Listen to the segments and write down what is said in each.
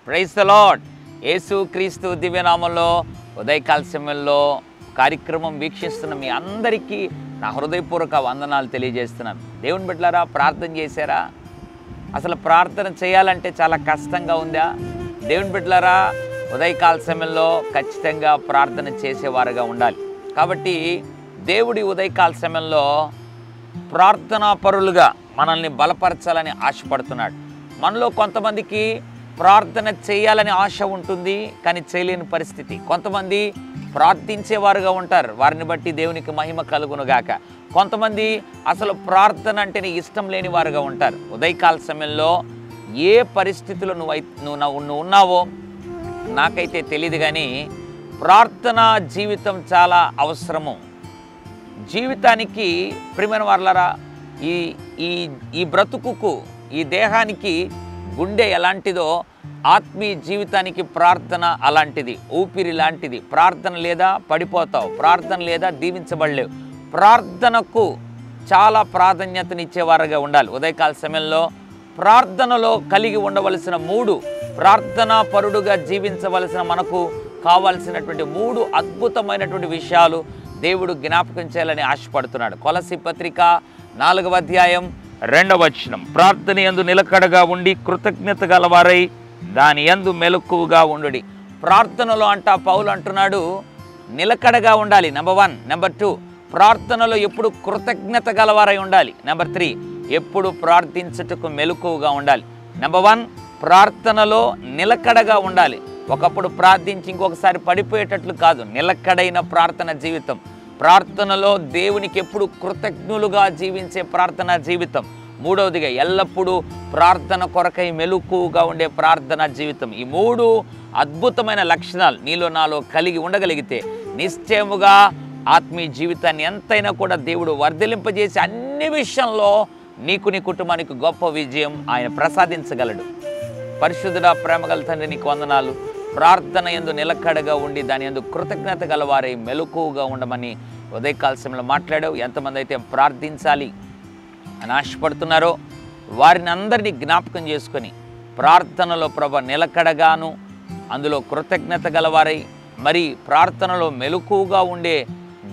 Praise the lord. యేసు క్రీస్తు దివ్యనామంలో ఉదయకాల సమయంలో కార్యక్రమం వీక్షిస్తున్న మీ అందరికీ నా హృదయపూర్వక వందనాలు తెలియజేస్తున్నాను. దేవుని బిడ్డలారా, ప్రార్థన చేశారా? అసలు ప్రార్థన చేయాలంటే చాలా కష్టంగా ఉందా? దేవుని బిడ్డలారా, ఉదయకాల సమయంలో ఖచ్చితంగా ప్రార్థన చేసేవారుగా ఉండాలి. కాబట్టి దేవుడి ఉదయకాల సమయంలో ప్రార్థనా పరులుగా మనల్ని బలపరచాలని ఆశపడుతున్నాడు. మనలో కొంతమందికి ప్రార్థన చేయాలని ఆశ ఉంటుంది, కానీ చేయలేని పరిస్థితి. కొంతమంది ప్రార్థించేవారుగా ఉంటారు, వారిని బట్టి దేవునికి మహిమ కలుగునుగాక. కొంతమంది అసలు ప్రార్థన అంటేనే ఇష్టం లేని వారుగా ఉంటారు. ఉదయకాల సమయంలో ఏ పరిస్థితుల్లో నువ్వు ఉన్నావో నాకైతే తెలియదు, కానీ ప్రార్థనా జీవితం చాలా అవసరము. జీవితానికి ప్రియమైన వారలారా, ఈ బ్రతుకుకు, ఈ దేహానికి గుండె ఎలాంటిదో ఆత్మీయ జీవితానికి ప్రార్థన అలాంటిది, ఊపిరి లాంటిది. ప్రార్థన లేదా పడిపోతావు, ప్రార్థన లేదా దీవించబడలేవు. ప్రార్థనకు చాలా ప్రాధాన్యతనిచ్చేవారుగా ఉండాలి. ఉదయకాల సమయంలో ప్రార్థనలో కలిగి ఉండవలసిన 3 ప్రార్థనా పరుడుగా జీవించవలసిన మనకు కావాల్సినటువంటి 3 అద్భుతమైనటువంటి విషయాలు దేవుడు జ్ఞాపకం చేయాలని ఆశపడుతున్నాడు. కొలస్సీ పత్రిక 4వ అధ్యాయం 2వ వచనం, ప్రార్థన యందు నిలకడగా ఉండి కృతజ్ఞత గలవారై దాని యందు మెలకువగా ఉండుడి. ప్రార్థనలో పౌలు అంటున్నాడు నిలకడగా ఉండాలి, నెంబర్ 1. నెంబర్ 2, ప్రార్థనలో ఎప్పుడు కృతజ్ఞత గలవారై ఉండాలి. నెంబర్ 3, ఎప్పుడు ప్రార్థించుటకు మెలకువగా ఉండాలి. నెంబర్ 1, ప్రార్థనలో నిలకడగా ఉండాలి. ఒకప్పుడు ప్రార్థించి ఇంకొకసారి పడిపోయేటట్లు కాదు, నిలకడైన ప్రార్థన జీవితం. ప్రార్థనలో దేవునికి ఎప్పుడు కృతజ్ఞులుగా జీవించే ప్రార్థనా జీవితం. 3వదిగా ఎల్లప్పుడూ ప్రార్థన కొరకై మెలకువగా ఉండే ప్రార్థనా జీవితం. ఈ 3 అద్భుతమైన లక్షణాలు నీలో నాలో కలిగి ఉండగలిగితే నిశ్చయముగా ఆత్మీయ జీవితాన్ని ఎంతైనా కూడా దేవుడు వర్ధిలింపజేసి అన్ని విషయంలో నీకు, నీ కుటుంబానికి గొప్ప విజయం ఆయన ప్రసాదించగలడు. పరిశుద్ధుడా, ప్రేమగల తండ్రి, నీకు వందనాలు. ప్రార్థన యందు నిలకడగా ఉండి దాని యందు కృతజ్ఞత గలవారై మెలకువగా ఉండమని ఉదయకాల సమయంలో మాట్లాడావు. ఎంతమంది అయితే ప్రార్థించాలి అని ఆశపడుతున్నారో వారిని అందరినీ జ్ఞాపకం చేసుకొని ప్రార్థనలో ప్రభు నిలకడగాను, అందులో కృతజ్ఞత గలవారై మరి ప్రార్థనలో మెలకువగా ఉండే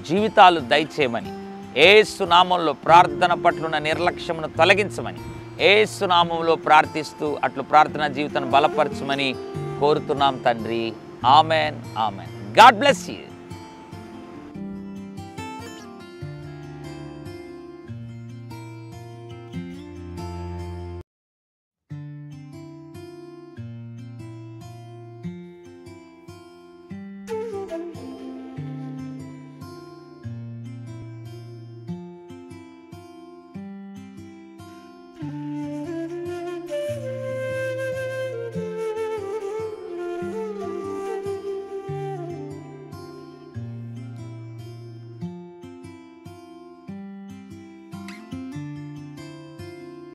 జీవితాలు దయచేయమని, యేసు నామంలో ప్రార్థన పట్లున్న నిర్లక్ష్యమును తొలగించమని యేసు నామంలో ప్రార్థిస్తూ అట్లు ప్రార్థనా జీవితాన్ని బలపరచమని కోరుతున్నాం తండ్రి. Amen, amen. God bless you.